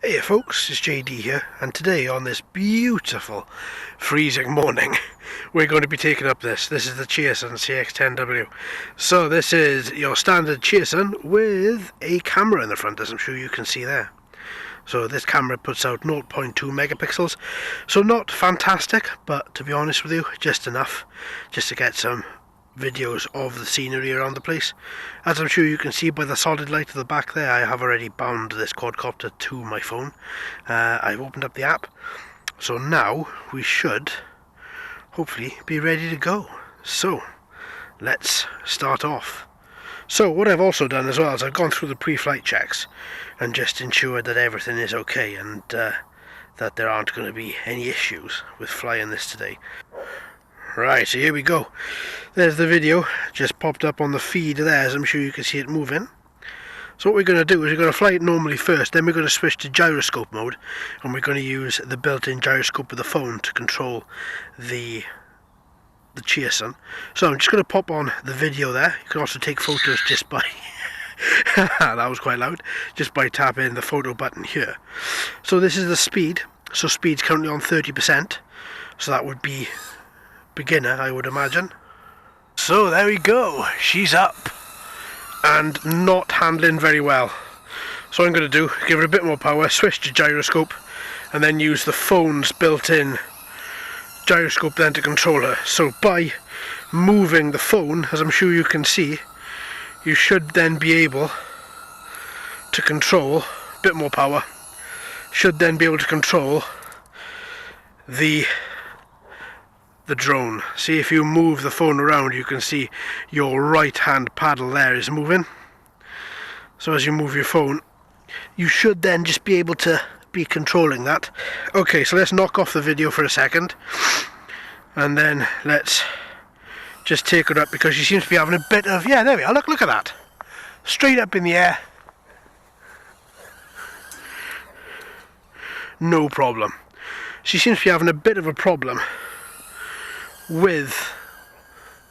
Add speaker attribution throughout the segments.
Speaker 1: Hey folks, it's JD here, and today on this beautiful freezing morning we're going to be taking up this. This is the Cheerson CX-10W. So this is your standard Cheerson with a camera in the front, as I'm sure you can see there. So this camera puts out 0.2 megapixels, so not fantastic, but to be honest with you, just enough just to get some videos of the scenery around the place. As I'm sure you can see by the solid light at the back there, I have already bound this quadcopter to my phone. I've opened up the app, so now we should hopefully be ready to go. So let's start off. So what I've also done as well is I've gone through the pre-flight checks and just ensured that everything is okay and that there aren't going to be any issues with flying this today. Right, so here we go. There's the video, just popped up on the feed there, as I'm sure you can see it moving. So what we're going to do is we're going to fly it normally first, then we're going to switch to gyroscope mode, and we're going to use the built-in gyroscope of the phone to control the Cheerson. So I'm just going to pop on the video there. You can also take photos just by that was quite loud, just by tapping the photo button here. So this is the speed. So speed's currently on 30%, so that would be beginner, I would imagine. So there we go, she's up and not handling very well. So what I'm going to do, give her a bit more power, switch to gyroscope, and then use the phone's built-in gyroscope then to control her. So by moving the phone, as I'm sure you can see, you should then be able to control, a bit more power, should then be able to control the drone. See, if you move the phone around, you can see your right hand paddle there is moving. So as you move your phone, you should then just be able to be controlling that. Okay, so let's knock off the video for a second, and then let's just take her up, because she seems to be having a bit of, yeah, there we are, look at that, straight up in the air, no problem. She seems to be having a bit of a problem with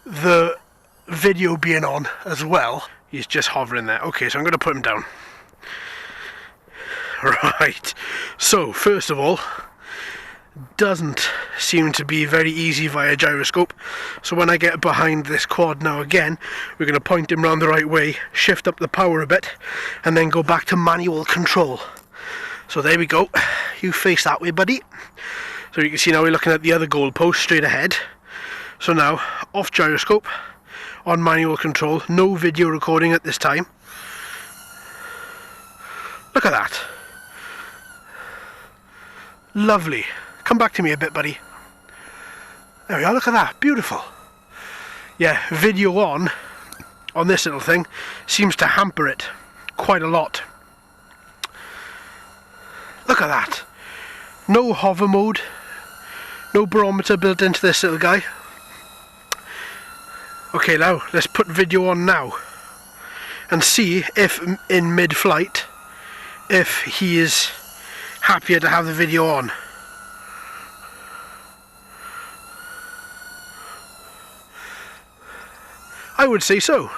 Speaker 1: the video being on as well. He's just hovering there. Okay, so I'm going to put him down. Right, so first of all, doesn't seem to be very easy via gyroscope. So when I get behind this quad now again, we're going to point him round the right way, shift up the power a bit, and then go back to manual control. So there we go, you face that way, buddy. So you can see now we're looking at the other goalpost straight ahead. So now, off gyroscope, on manual control, no video recording at this time. Look at that. Lovely. Come back to me a bit, buddy. There we are, look at that, beautiful. Yeah, video on this little thing seems to hamper it quite a lot. Look at that. No hover mode, no barometer built into this little guy. Okay, now let's put video on now and see if in mid-flight if he is happier to have the video on. I would say so.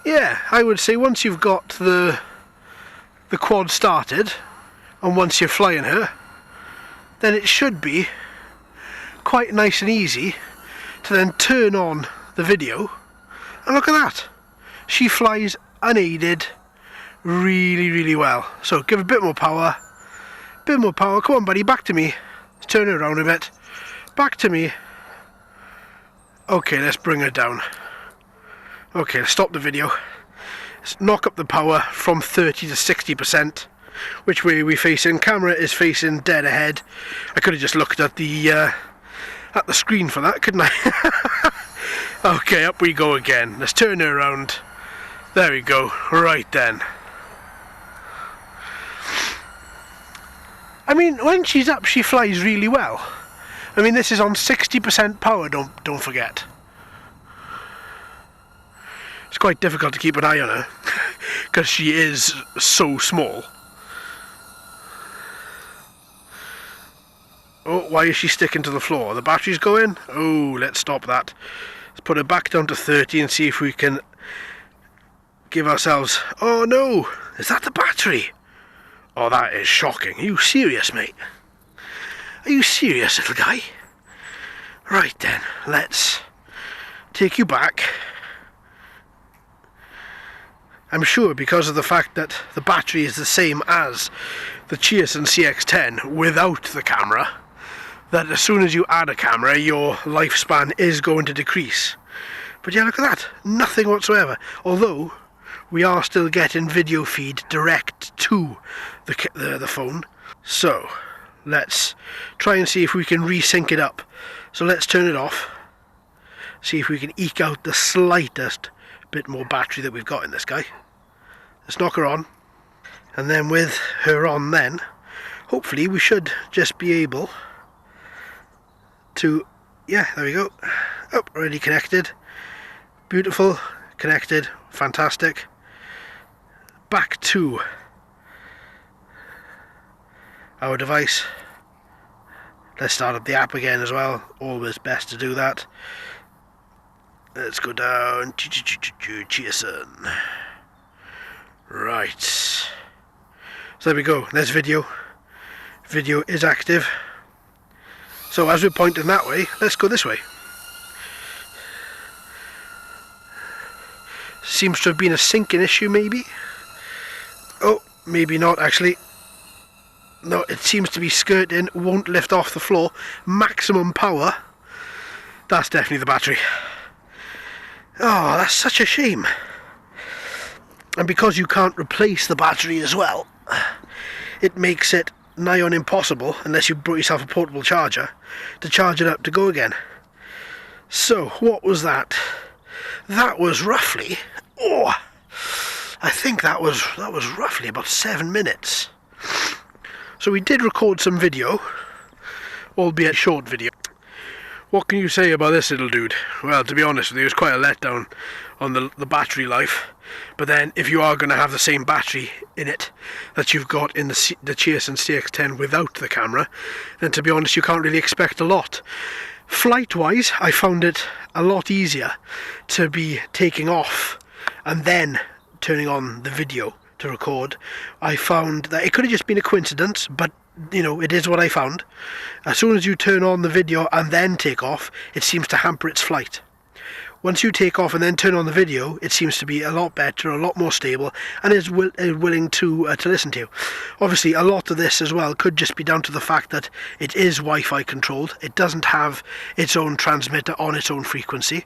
Speaker 1: Yeah, I would say once you've got the quad started and once you're flying her, then it should be quite nice and easy to then turn on the video, and look at that, she flies unaided really well. So give a bit more power, come on buddy, back to me, let's turn her around a bit, back to me. Okay, let's bring her down. Okay, let's stop the video, let's knock up the power from 30 to 60%. Which way are we facing? Camera is facing dead ahead. I could have just looked at the screen for that, couldn't I? Okay, up we go again. Let's turn her around. There we go. Right then. I mean, when she's up, she flies really well. I mean, this is on 60% power, don't forget. It's quite difficult to keep an eye on her because she is so small. Oh, why is she sticking to the floor? The battery's going? Oh, let's stop that. Let's put it back down to 30 and see if we can give ourselves... Oh no! Is that the battery? Oh, that is shocking. Are you serious, mate? Are you serious, little guy? Right then, let's take you back. I'm sure because of the fact that the battery is the same as the Cheerson CX-10 without the camera, that as soon as you add a camera, your lifespan is going to decrease. But yeah, look at that, nothing whatsoever. Although we are still getting video feed direct to the phone. So let's try and see if we can resync it up. So let's turn it off, see if we can eke out the slightest bit more battery that we've got in this guy. Let's knock her on, and then with her on then, hopefully we should just be able to, yeah, there we go. Oh, already connected. Beautiful, connected, fantastic. Back to our device. Let's start up the app again as well, always best to do that. Let's go down, Cheerson. Right, so there we go, there's video. Video is active. So as we're pointing that way, let's go this way. Seems to have been a syncing issue maybe. Oh, maybe not actually. No, it seems to be skirting, won't lift off the floor. Maximum power. That's definitely the battery. Oh, that's such a shame. And because you can't replace the battery as well, it makes it nigh on impossible, unless you brought yourself a portable charger, to charge it up to go again. So, what was that? That was roughly, I think that was roughly about 7 minutes. So we did record some video, albeit short video. What can you say about this little dude? Well, to be honest with you, it was quite a letdown on the battery life. But then, if you are going to have the same battery in it that you've got in the Cheerson CX-10 without the camera, then to be honest, you can't really expect a lot. Flight-wise, I found it a lot easier to be taking off and then turning on the video to record. I found that it could have just been a coincidence, but you know, it is what I found. As soon as you turn on the video and then take off, it seems to hamper its flight. Once you take off and then turn on the video, it seems to be a lot better, a lot more stable, and is willing to listen to you. Obviously, a lot of this as well could just be down to the fact that it is Wi-Fi controlled. It doesn't have its own transmitter on its own frequency.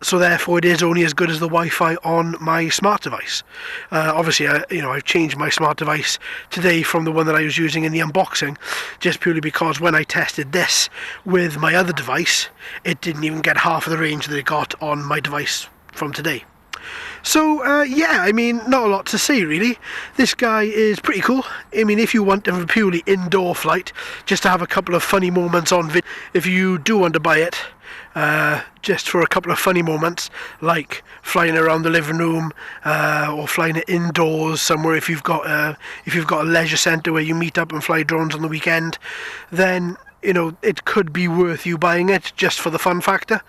Speaker 1: So therefore it is only as good as the Wi-Fi on my smart device. Obviously, I've changed my smart device today from the one that I was using in the unboxing, just purely because when I tested this with my other device, it didn't even get half of the range that it got on my device from today. So, yeah, I mean, not a lot to say, really. This guy is pretty cool. I mean, if you want a purely indoor flight, just to have a couple of funny moments on video, if you do want to buy it, just for a couple of funny moments, like flying around the living room, or flying it indoors somewhere, if you've got a leisure centre where you meet up and fly drones on the weekend, then you know, it could be worth you buying it just for the fun factor,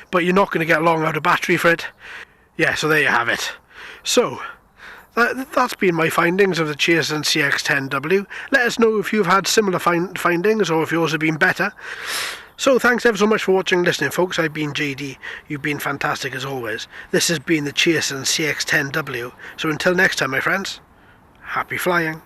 Speaker 1: but you're not going to get long out of battery for it. Yeah, so there you have it. So, that's been my findings of the Cheerson CX-10W. Let us know if you've had similar findings or if yours have been better. So, thanks ever so much for watching and listening, folks. I've been JD. You've been fantastic as always. This has been the Cheerson CX-10W. So until next time, my friends, happy flying.